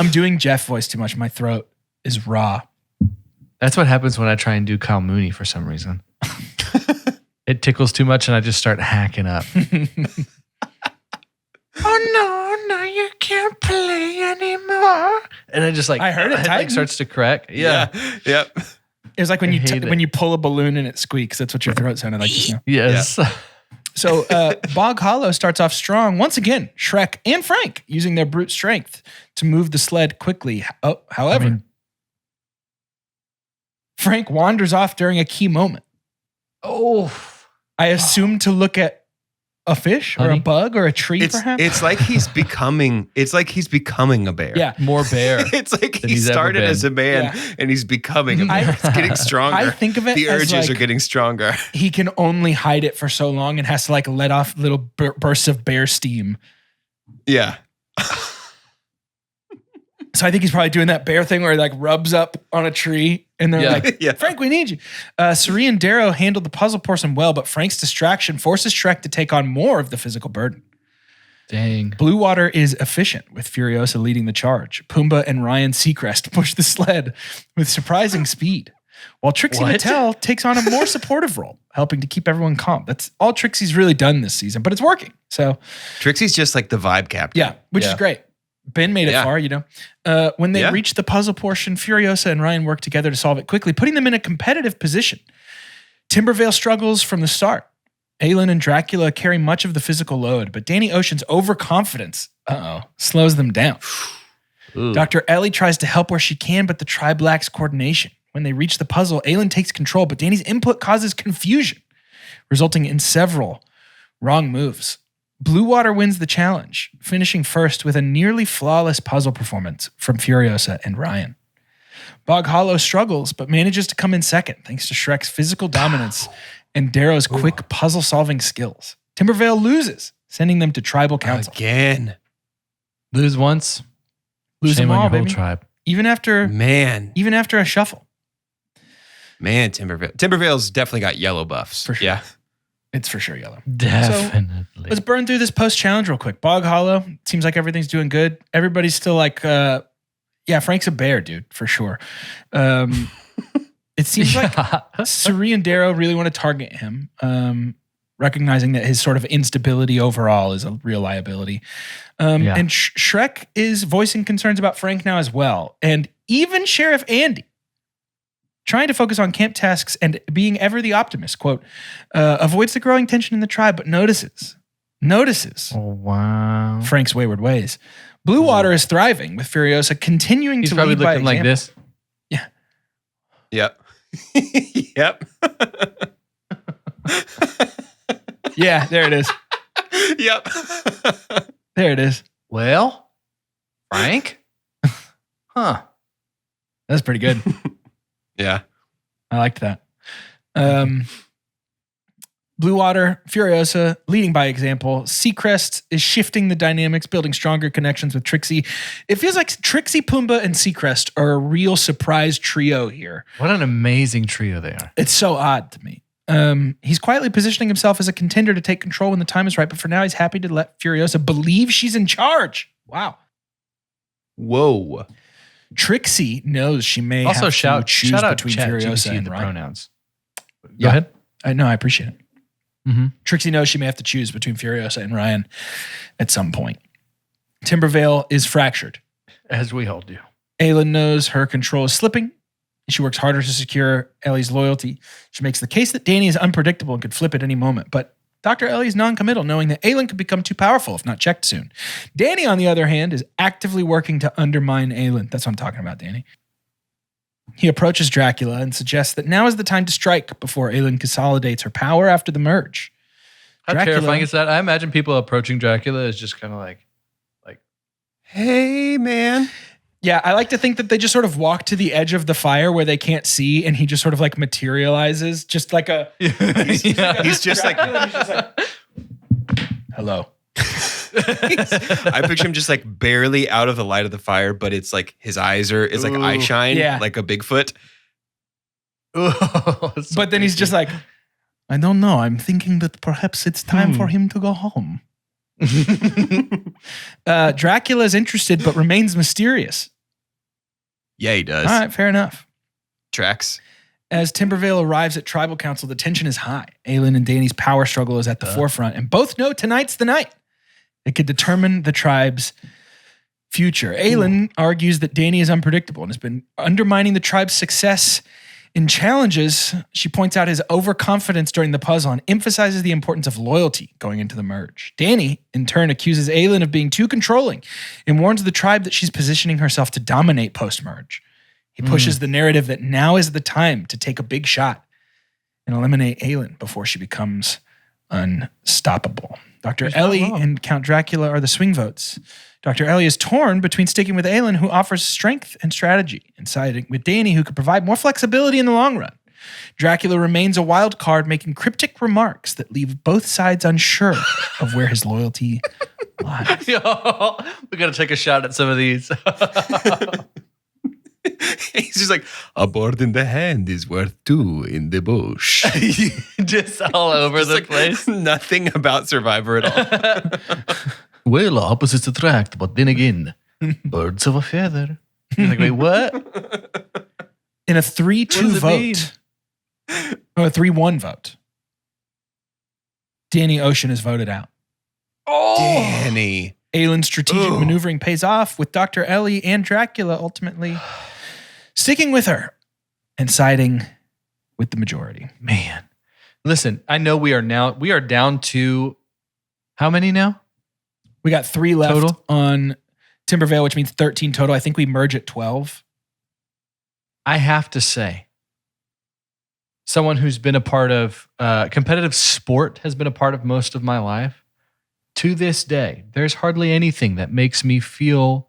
I'm doing Jeff voice too much. My throat is raw. That's what happens when I try and do Kyle Mooney for some reason. It tickles too much and I just start hacking up. Oh no, you can't play anymore. And I just I heard it tighten. like starts to crack. Yeah. Yep. It was like when when you pull a balloon and it squeaks. That's what your throat sounded like just now. Yes. Yeah. So Bog Hollow starts off strong. Once again, Shrek and Frank using their brute strength to move the sled quickly. However, Frank wanders off during a key moment. I assume to look at a fish or a bug or a tree, perhaps. It's like he's becoming. It's like he's becoming a bear. Yeah, more bear. It's like he started as a man and he's becoming a bear. It's getting stronger. I think of it the as urges are getting stronger. He can only hide it for so long and has to like let off little bursts of bear steam. Yeah. So I think he's probably doing that bear thing where he like rubs up on a tree and they're like, Frank, we need you. Suri and Darrow handled the puzzle portion well, but Frank's distraction forces Shrek to take on more of the physical burden. Dang. Blue Water is efficient, with Furiosa leading the charge. Pumbaa and Ryan Seacrest push the sled with surprising speed, while Trixie Mattel takes on a more supportive role, helping to keep everyone calm. That's all Trixie's really done this season, but it's working. So Trixie's just like the vibe captain. Yeah, which is great. Ben made it far, you know. When they reach the puzzle portion, Furiosa and Ryan work together to solve it quickly, putting them in a competitive position. Timbervale struggles from the start. Aelin and Dracula carry much of the physical load, but Danny Ocean's overconfidence slows them down. Dr. Ellie tries to help where she can, but the tribe lacks coordination. When they reach the puzzle, Aelin takes control, but Danny's input causes confusion, resulting in several wrong moves. Blue Water wins the challenge, finishing first with a nearly flawless puzzle performance from Furiosa and Ryan. Bog Hollow struggles, but manages to come in second thanks to Shrek's physical dominance and Darrow's quick puzzle-solving skills. Timbervale loses, sending them to tribal council. Again. Lose once, Lose shame them all, on your baby. whole tribe. Even after a shuffle. Man, Timbervale's definitely got yellow buffs. For sure. Yeah. It's for sure yellow. Definitely. Let's burn through this post-challenge real quick. Bog Hollow, seems like everything's doing good. Everybody's still like, Frank's a bear, dude, for sure. It seems like Suri and Darrow really want to target him, recognizing that his sort of instability overall is a real liability. And Shrek is voicing concerns about Frank now as well. And even Sheriff Andy, trying to focus on camp tasks and being ever the optimist, quote, avoids the growing tension in the tribe, but notices Frank's wayward ways. Blue Water is thriving, with Furiosa continuing He's to probably lead by looking like example. this. Yeah. Yep. Yeah, there it is. Yep. There it is. Well, Frank? Huh. That's pretty good. Yeah. I liked that. Blue Water, Furiosa, leading by example. Seacrest is shifting the dynamics, building stronger connections with Trixie. It feels like Trixie, Pumbaa, and Seacrest are a real surprise trio here. What an amazing trio they are. It's so odd to me. He's quietly positioning himself as a contender to take control when the time is right, but for now he's happy to let Furiosa believe she's in charge. Wow. Whoa. Trixie knows she may Also, have shout to choose out between ChatGPT Furiosa and the Ryan. pronouns. Go Yeah. ahead. I know, I appreciate it. Mm-hmm. Trixie knows she may have to choose between Furiosa and Ryan at some point. Timbervale is fractured. As we all do. Aelin knows her control is slipping. She works harder to secure Ellie's loyalty. She makes the case that Danny is unpredictable and could flip at any moment. But Dr. Ellie's non-committal, knowing that Aelin could become too powerful if not checked soon. Danny, on the other hand, is actively working to undermine Aelin. That's what I'm talking about, Danny. He approaches Dracula and suggests that now is the time to strike before Aelin consolidates her power after the merge. How Dracula- terrifying is that? I imagine people approaching Dracula is just kind of like, Hey, man. Yeah, I like to think that they just sort of walk to the edge of the fire where they can't see, and he just sort of like materializes, just like a. He's just like, Hello. I picture him just like barely out of the light of the fire, but it's like his eyes is like eye shine, Yeah. like a Bigfoot. But then he's just like, I don't know. I'm thinking that perhaps it's time for him to go home. Dracula is interested, but remains mysterious. Yeah, he does. All right, fair enough. Tracks. As Timbervale arrives at Tribal Council, the tension is high. Aelin and Danny's power struggle is at the forefront, and both know tonight's the night. It could determine the tribe's future. Aelin argues that Danny is unpredictable and has been undermining the tribe's success in challenges. She points out his overconfidence during the puzzle and emphasizes the importance of loyalty going into the merge. Danny, in turn, accuses Aelin of being too controlling and warns the tribe that she's positioning herself to dominate post-merge. He pushes the narrative that now is the time to take a big shot and eliminate Aelin before she becomes unstoppable. Dr. Ellie and Count Dracula are the swing votes. Dr. Ellie is torn between sticking with Aelin, who offers strength and strategy, and siding with Danny, who could provide more flexibility in the long run. Dracula remains a wild card, making cryptic remarks that leave both sides unsure of where his loyalty lies. we got to take a shot at some of these. He's just like, a bird in the hand is worth two in the bush. Just all over Just the like, place. Nothing about Survivor at all. Well, opposites attract, but then again, birds of a feather. You're like, wait, what? In a What 3-2 does it mean? vote, or a 3-1 vote, Danny Ocean is voted out. Danny. Aelin's strategic maneuvering pays off, with Dr. Ellie and Dracula ultimately sticking with her and siding with the majority. Man. Listen, I know we are down to how many now? We got 3 left Total? on Timbervale, which means 13 total. I think we merge at 12. I have to say, someone who's been a part of competitive sport has been a part of most of my life. To this day, there's hardly anything that makes me feel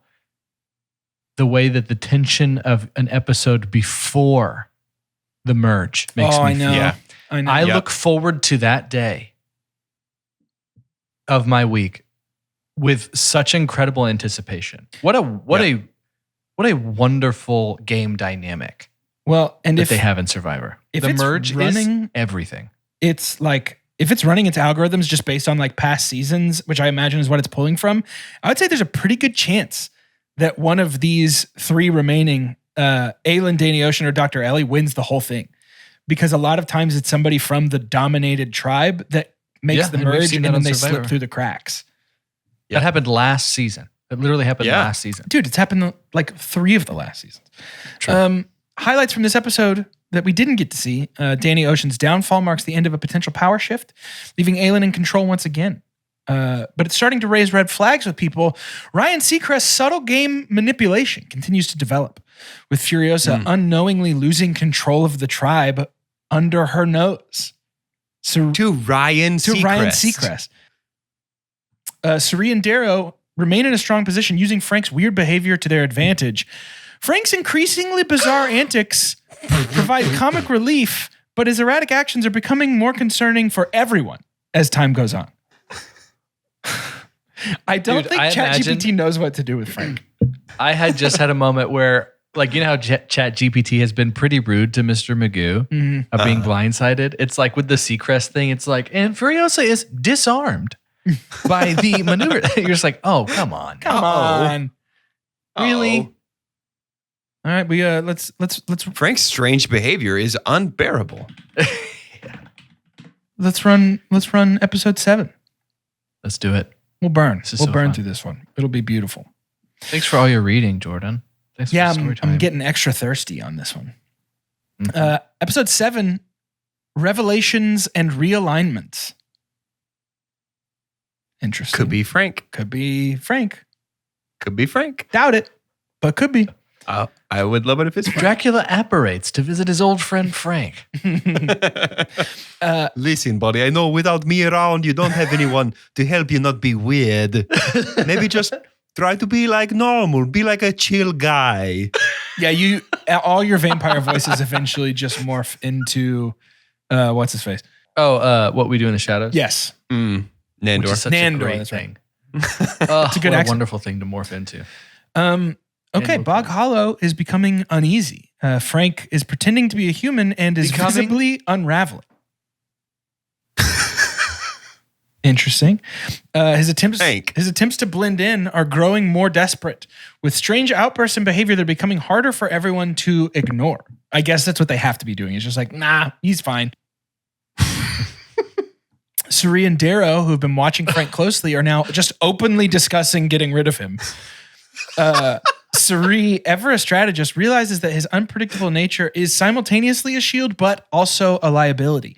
the way that the tension of an episode before the merge makes me I know. feel. Yeah. I know. I look forward to that day of my week with such incredible anticipation. What a wonderful game dynamic well, and that if they have in Survivor. if The it's merge running- is everything. it's like if it's running its algorithms just based on like past seasons, which I imagine is what it's pulling from, I would say there's a pretty good chance that one of these three remaining, Aelin, Danny Ocean, or Dr. Ellie, wins the whole thing. Because a lot of times it's somebody from the dominated tribe that makes the and we've merge, seen and that then on they Survivor. slip through the cracks. That happened last season. It literally happened Yeah. last season. Dude, it's happened like 3 of the last seasons. True. Highlights from this episode that we didn't get to see. Danny Ocean's downfall marks the end of a potential power shift, leaving Aelin in control once again. But it's starting to raise red flags with people. Ryan Seacrest's subtle game manipulation continues to develop, with Furiosa unknowingly losing control of the tribe under her nose. So To Ryan Seacrest. Suri and Darrow remain in a strong position, using Frank's weird behavior to their advantage. Frank's increasingly bizarre antics provide comic relief, but his erratic actions are becoming more concerning for everyone as time goes on. I don't think ChatGPT knows what to do with Frank. I had just had a moment where, like, you know how ChatGPT has been pretty rude to Mr. Magoo of being blindsided? It's like with the Seacrest thing, it's like, and Furiosa is disarmed by the maneuver. You're just like, oh, come on. Come on. Really? Uh-oh. All right, we let's Frank's strange behavior is unbearable. let's run episode 7. Let's do it. We'll burn. This is We'll so burn fun. through this one. It'll be beautiful. Thanks for all your reading, Jordan. Thanks Yeah, for the story time. I'm getting extra thirsty on this one. Mhm. Episode 7, Revelations and Realignments. Interesting. Could be Frank. Could be Frank. Could be Frank. Doubt it, but could be. I would love it if it's Frank. Dracula apparates to visit his old friend Frank. Listen, buddy, I know without me around, you don't have anyone to help you not be weird. Maybe just try to be like normal. Be like a chill guy. Yeah, all your vampire voices eventually just morph into what's his face? Oh, What We Do in the Shadows? Yes. Which Nandor. is such Nandor, a great that's right. thing. It's a good what accent. a wonderful thing to morph into. Okay, Nandor. Bog Hollow is becoming uneasy. Frank is pretending to be a human and is visibly unraveling. Interesting. His attempts to blend in are growing more desperate, with strange outbursts and behavior that are becoming harder for everyone to ignore. I guess that's what they have to be doing. It's just like, nah, he's fine. Suri and Darrow, who have been watching Frank closely, are now just openly discussing getting rid of him. Suri, ever a strategist, realizes that his unpredictable nature is simultaneously a shield, but also a liability.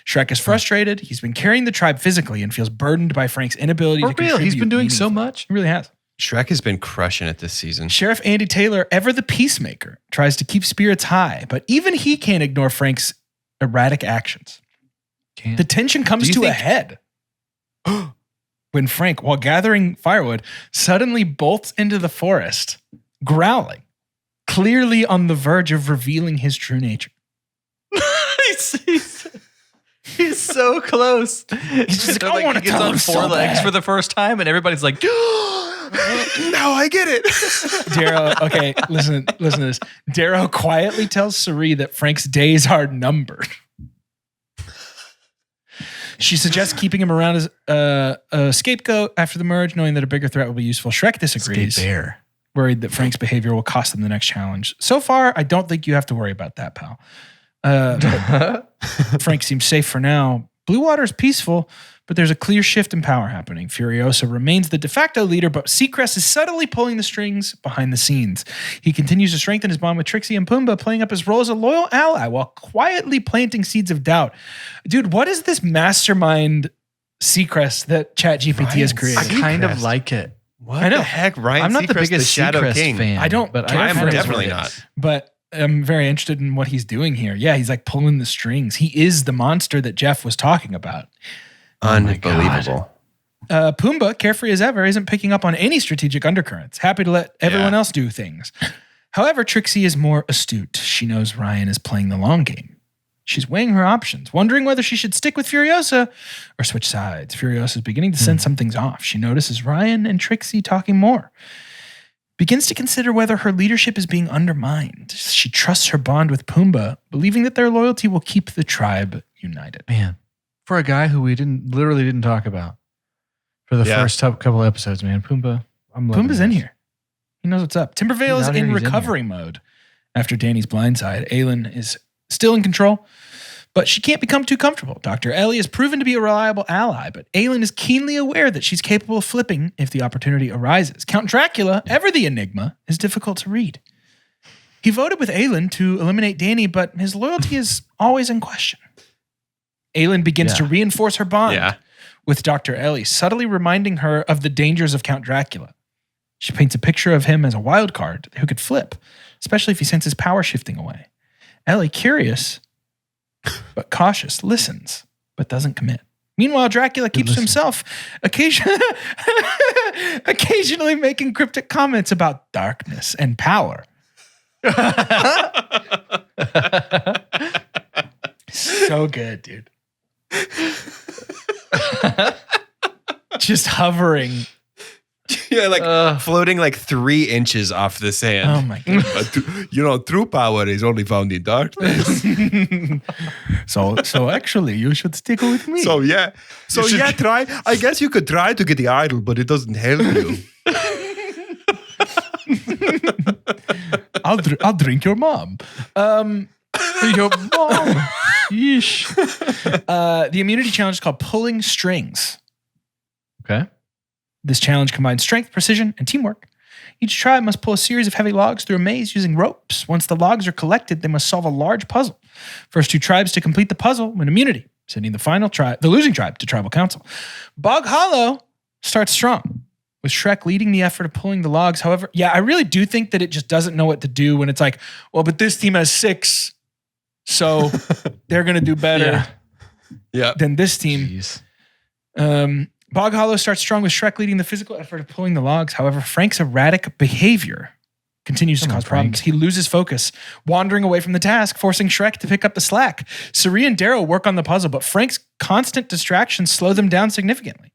Shrek is frustrated. He's been carrying the tribe physically and feels burdened by Frank's inability to For real, contribute. he's been doing so meaningfully. much. He really has. Shrek has been crushing it this season. Sheriff Andy Taylor, ever the peacemaker, tries to keep spirits high, but even he can't ignore Frank's erratic actions. The tension comes to a head when Frank, while gathering firewood, suddenly bolts into the forest, growling, clearly on the verge of revealing his true nature. He's so close. He's just like, I Like, want he to gets tell on him 4 so legs bad. for the first time, and everybody's like, Now I get it. Darrow, okay, listen to this. Darrow quietly tells Suri that Frank's days are numbered. She suggests keeping him around as a scapegoat after the merge, knowing that a bigger threat will be useful. Shrek disagrees, bear. worried that Frank's behavior will cost them the next challenge. So far, I don't think you have to worry about that, pal. Frank seems safe for now. Blue Water is peaceful, but there's a clear shift in power happening. Furiosa remains the de facto leader, but Seacrest is subtly pulling the strings behind the scenes. He continues to strengthen his bond with Trixie and Pumbaa, playing up his role as a loyal ally while quietly planting seeds of doubt. Dude, what is this mastermind Seacrest that ChatGPT has created? I kind of Seacrest. like it. What I know. the heck? Ryan I'm not the Seacrest, biggest Shadow Seacrest King. fan. I don't but care I for I'm it. definitely not. But I'm very interested in what he's doing here. Yeah, he's like pulling the strings. He is the monster that Jeff was talking about. Unbelievable. Pumbaa, carefree as ever, isn't picking up on any strategic undercurrents, happy to let everyone else do things. However, Trixie is more astute. She knows Ryan is playing the long game. She's weighing her options, wondering whether she should stick with Furiosa or switch sides. Furiosa is beginning to sense something's off. She notices Ryan and Trixie talking more. Begins to consider whether her leadership is being undermined. She trusts her bond with Pumbaa, believing that their loyalty will keep the tribe united. Man, for a guy who we literally didn't talk about for the first couple episodes, man, Pumbaa, I'm loving Pumbaa's this. in here. He knows what's up. Timbervale is in recovery mode after Danny's blindside. Aelin is still in control, but she can't become too comfortable. Dr. Ellie has proven to be a reliable ally, but Aelin is keenly aware that she's capable of flipping if the opportunity arises. Count Dracula, ever the enigma, is difficult to read. He voted with Aelin to eliminate Danny, but his loyalty is always in question. Aelin begins to reinforce her bond with Dr. Ellie, subtly reminding her of the dangers of Count Dracula. She paints a picture of him as a wild card who could flip, especially if he senses power shifting away. Ellie, curious but cautious, listens but doesn't commit. Meanwhile, Dracula keeps to himself, occasionally making cryptic comments about darkness and power. So good, dude. Just hovering. Yeah, like floating like 3 inches off the sand. Oh my god! True power is only found in darkness. So actually, you should stick with me. Try. I guess you could try to get the idol, but it doesn't help you. I'll drink your mom. Your mom. Yeesh. The immunity challenge is called Pulling Strings. Okay. This challenge combines strength, precision, and teamwork. Each tribe must pull a series of heavy logs through a maze using ropes. Once the logs are collected, they must solve a large puzzle. First 2 tribes to complete the puzzle win immunity, sending the losing tribe to tribal council. Bog Hollow starts strong, with Shrek leading the effort of pulling the logs. However, I really do think that it just doesn't know what to do when it's like, well, but this team has 6, so they're going to do better than this team. Jeez. Bog Hollow starts strong with Shrek leading the physical effort of pulling the logs. However, Frank's erratic behavior continues to cause problems. He loses focus, wandering away from the task, forcing Shrek to pick up the slack. Suri and Darrow work on the puzzle, but Frank's constant distractions slow them down significantly.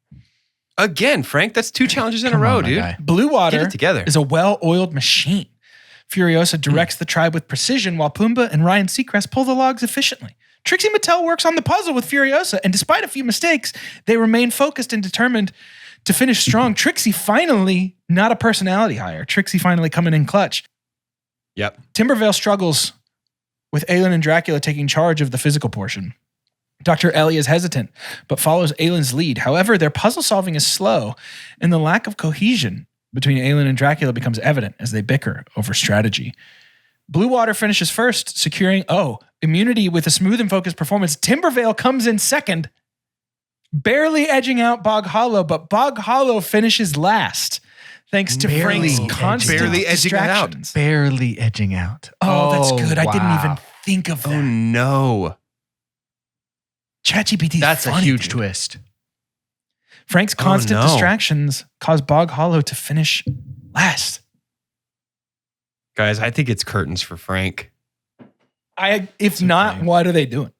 Again, Frank, that's 2 challenges in a row, dude. Blue Water Get it together. is a well-oiled machine. Furiosa directs the tribe with precision, while Pumbaa and Ryan Seacrest pull the logs efficiently. Trixie Mattel works on the puzzle with Furiosa, and despite a few mistakes, they remain focused and determined to finish strong. Trixie finally, not a personality hire. Trixie finally coming in clutch. Yep. Timbervale struggles with Aelin and Dracula taking charge of the physical portion. Dr. Ellie is hesitant, but follows Aelin's lead. However, their puzzle solving is slow, and the lack of cohesion between Aelin and Dracula becomes evident as they bicker over strategy. Blue Water finishes first, securing immunity with a smooth and focused performance. Timbervale comes in second, barely edging out Bog Hollow, but Bog Hollow finishes last, thanks to Frank's constant distractions. Barely edging out. Oh, that's good. I didn't even think of that. Oh, no. ChatGPT. That's a huge twist. Frank's constant distractions cause Bog Hollow to finish last. Guys, I think it's curtains for Frank. If not, what are they doing?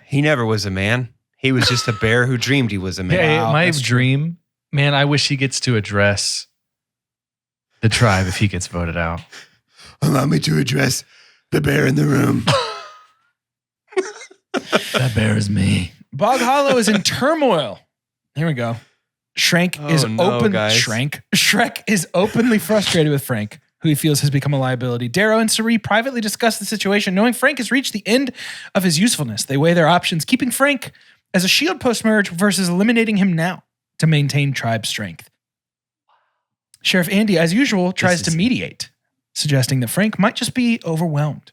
He never was a man. He was just a bear who dreamed he was a man. Yeah, my dream, man, I wish he gets to address the tribe if he gets voted out. Allow me to address the bear in the room. That bear is me. Bog Hollow is in turmoil. Here we go. Shrek is openly frustrated with Frank, who he feels has become a liability. Darrow and Suri privately discuss the situation, knowing Frank has reached the end of his usefulness. They weigh their options, keeping Frank as a shield post-merge versus eliminating him now to maintain tribe strength. Sheriff Andy, as usual, tries to mediate, suggesting that Frank might just be overwhelmed.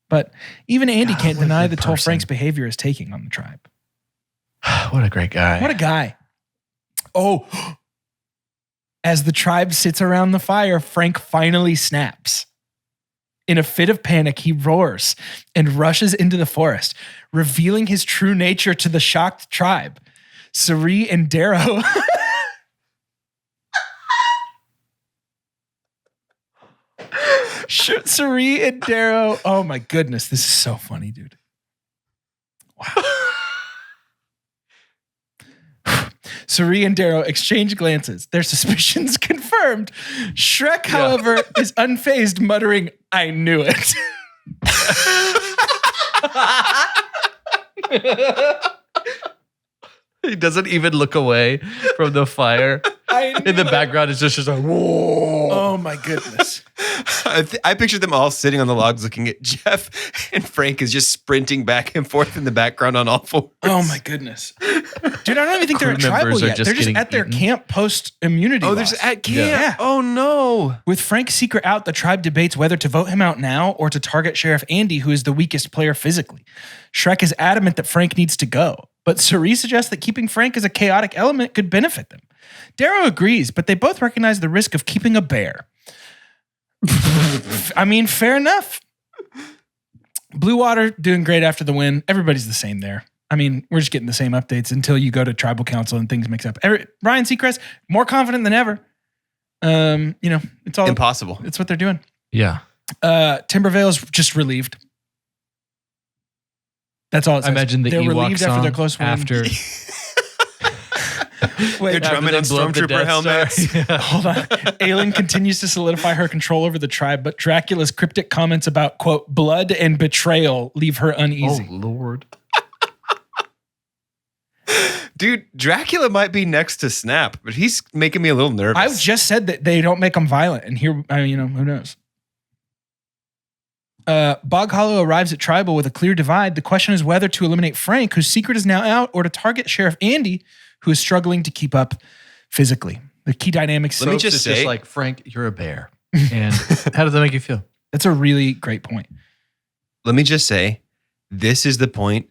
But even Andy can't deny the toll Frank's behavior is taking on the tribe. What a great guy. What a guy. Oh, as the tribe sits around the fire, Frank finally snaps. In a fit of panic, he roars and rushes into the forest, revealing his true nature to the shocked tribe. Suri and Darrow Suri and Darrow. Oh my goodness, this is so funny, dude. Wow. Suri and Darrow exchange glances, their suspicions confirmed. Shrek, however, is unfazed, muttering, "I knew it." He doesn't even look away from the fire. In the background, it's just like, whoa. Oh my goodness. I pictured them all sitting on the logs looking at Jeff, and Frank is just sprinting back and forth in the background on all fours. Oh my goodness. Dude, I don't even think they're at Crew tribal members are yet. just They're just getting at their eaten. camp post immunity. Oh, there's loss. at camp. Yeah. Oh no. With Frank's secret out, the tribe debates whether to vote him out now or to target Sheriff Andy, who is the weakest player physically. Shrek is adamant that Frank needs to go, but Suri suggests that keeping Frank as a chaotic element could benefit them. Darrow agrees, but they both recognize the risk of keeping a bear. I mean, fair enough. Blue Water doing great after the win. Everybody's the same there. I mean, we're just getting the same updates until you go to tribal council and things mix up. Ryan Seacrest, more confident than ever. It's all Impossible. It's what they're doing. Yeah. Timbervale's just relieved. That's all it says. I imagine the they're Ewok relieved after song their close win. after. They're drumming in they blow up the stormtrooper Death helmets. Star. Yeah. Hold on. Aelin continues to solidify her control over the tribe, but Dracula's cryptic comments about, quote, blood and betrayal leave her uneasy. Oh, Lord. Dude, Dracula might be next to Snap, but he's making me a little nervous. I've just said that they don't make them violent, and here, who knows? Bog Hollow arrives at tribal with a clear divide. The question is whether to eliminate Frank, whose secret is now out, or to target Sheriff Andy, who is struggling to keep up physically. The key dynamics. Let me Folks, just it's say- just like, Frank, you're a bear. And how does that make you feel? That's a really great point. Let me just say, this is the point.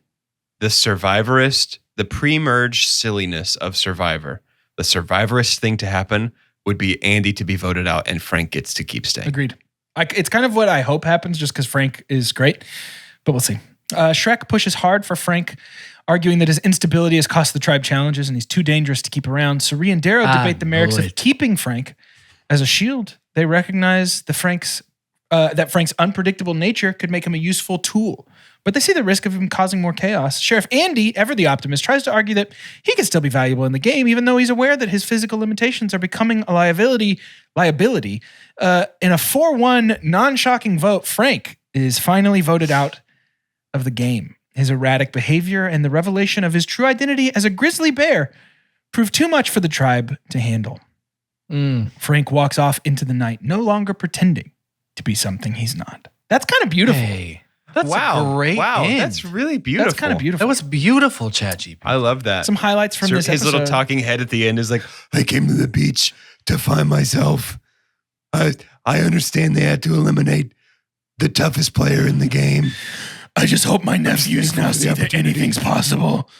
The Survivorist, the pre-merge silliness of Survivor, the Survivorist thing to happen would be Andy to be voted out and Frank gets to keep staying. Agreed. It's kind of what I hope happens just because Frank is great, but we'll see. Shrek pushes hard for Frank, arguing that his instability has cost the tribe challenges and he's too dangerous to keep around. Suri and Darrow debate the merits of keeping Frank as a shield. They recognize that Frank's unpredictable nature could make him a useful tool, but they see the risk of him causing more chaos. Sheriff Andy, ever the optimist, tries to argue that he can still be valuable in the game, even though he's aware that his physical limitations are becoming a liability. In a 4-1 non-shocking vote, Frank is finally voted out of the game. His erratic behavior and the revelation of his true identity as a grizzly bear proved too much for the tribe to handle. Frank walks off into the night, no longer pretending to be something he's not. That's kind of beautiful. Hey, that's a great end. That's really beautiful. That's kind of beautiful. That was beautiful, ChatGPT. I love that. Some highlights from this his episode. little talking head at the end is like, I came to the beach to find myself. I understand they had to eliminate the toughest player in the game. I just hope my nephews now see that anything's possible.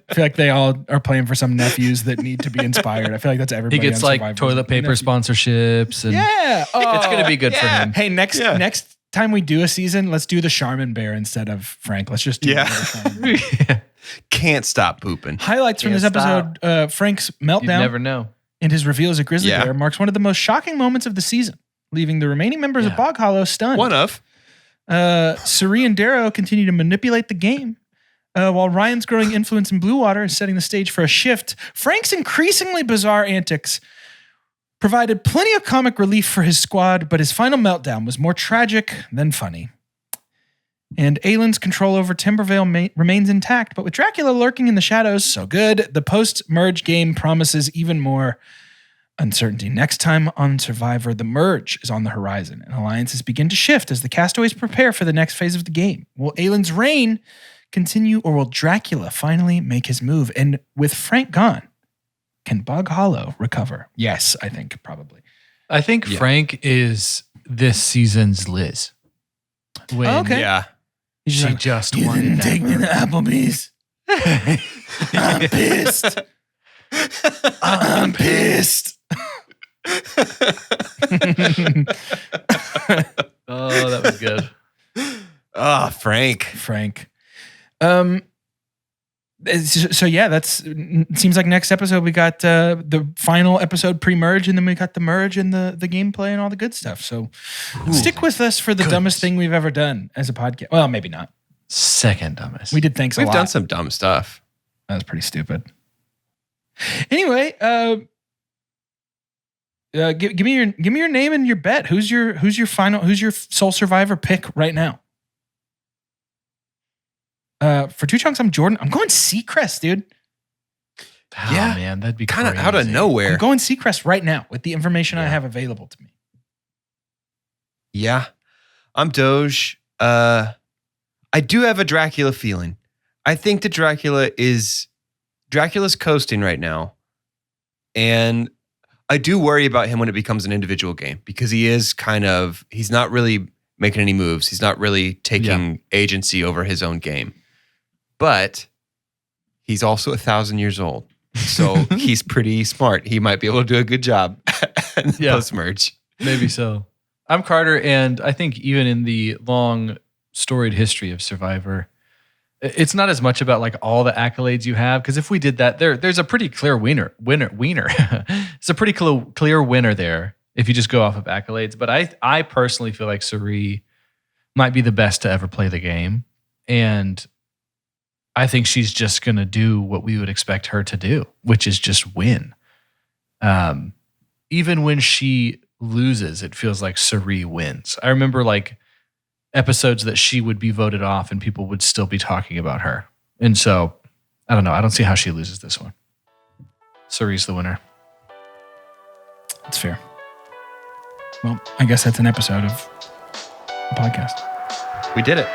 I feel like they all are playing for some nephews that need to be inspired. I feel like that's everybody. He gets on like Survivor. toilet paper Nephew. sponsorships. And Yeah. Oh, it's going to be good for him. Hey, next time we do a season, let's do the Charmin Bear instead of Frank. Let's just do Yeah. the Charmin Bear. Can't stop pooping. Highlights from Can't this episode, Frank's You meltdown never know. and his reveal as a grizzly Yeah. bear marks one of the most shocking moments of the season, leaving the remaining members of Bog Hollow stunned. One of. Suri and Darrow continue to manipulate the game. While Ryan's growing influence in Blue Water is setting the stage for a shift, Frank's increasingly bizarre antics provided plenty of comic relief for his squad, but his final meltdown was more tragic than funny. And Aelin's control over Timbervale remains intact, but with Dracula lurking in the shadows, so good, the post-merge game promises even more uncertainty. Next time on Survivor, the merge is on the horizon, and alliances begin to shift as the castaways prepare for the next phase of the game. Will Aelin's reign continue, or will Dracula finally make his move? And with Frank gone, can Bog Hollow recover? Yes, I think probably. I think Frank is this season's Liz. When Okay. Yeah. He's she like, just you wanted didn't that take me to merge." Applebee's. I'm pissed. I'm pissed. Oh, that was good. Oh, Frank. Frank. So yeah, it seems like next episode we got the final episode pre-merge, and then we got the merge and the gameplay and all the good stuff. So stick with us for the dumbest thing we've ever done as a podcast. Well, maybe not. Second dumbest. We did thanks a lot. We've done some dumb stuff. That was pretty stupid. Anyway, give me your name and your bet. Who's your sole survivor pick right now? For Two Chunks, I'm Jordan. I'm going Seacrest, dude. Oh, man, that'd be kind of crazy. out of nowhere. I'm going Seacrest right now with the information I have available to me. Yeah, I'm Doge. I do have a Dracula feeling. I think that Dracula's coasting right now. And I do worry about him when it becomes an individual game because he's not really making any moves. He's not really taking agency over his own game. But he's also 1,000 years old. So he's pretty smart. He might be able to do a good job post-merge. Maybe so. I'm Carter, and I think even in the long storied history of Survivor, it's not as much about like all the accolades you have, because if we did that, there's a pretty clear winner. It's a pretty clear winner there if you just go off of accolades. But I personally feel like Suri might be the best to ever play the game, and I think she's just going to do what we would expect her to do, which is just win. Even when she loses, it feels like Suri wins. I remember like episodes that she would be voted off and people would still be talking about her. And so, I don't know. I don't see how she loses this one. Suri's the winner. That's fair. Well, I guess that's an episode of the podcast. We did it.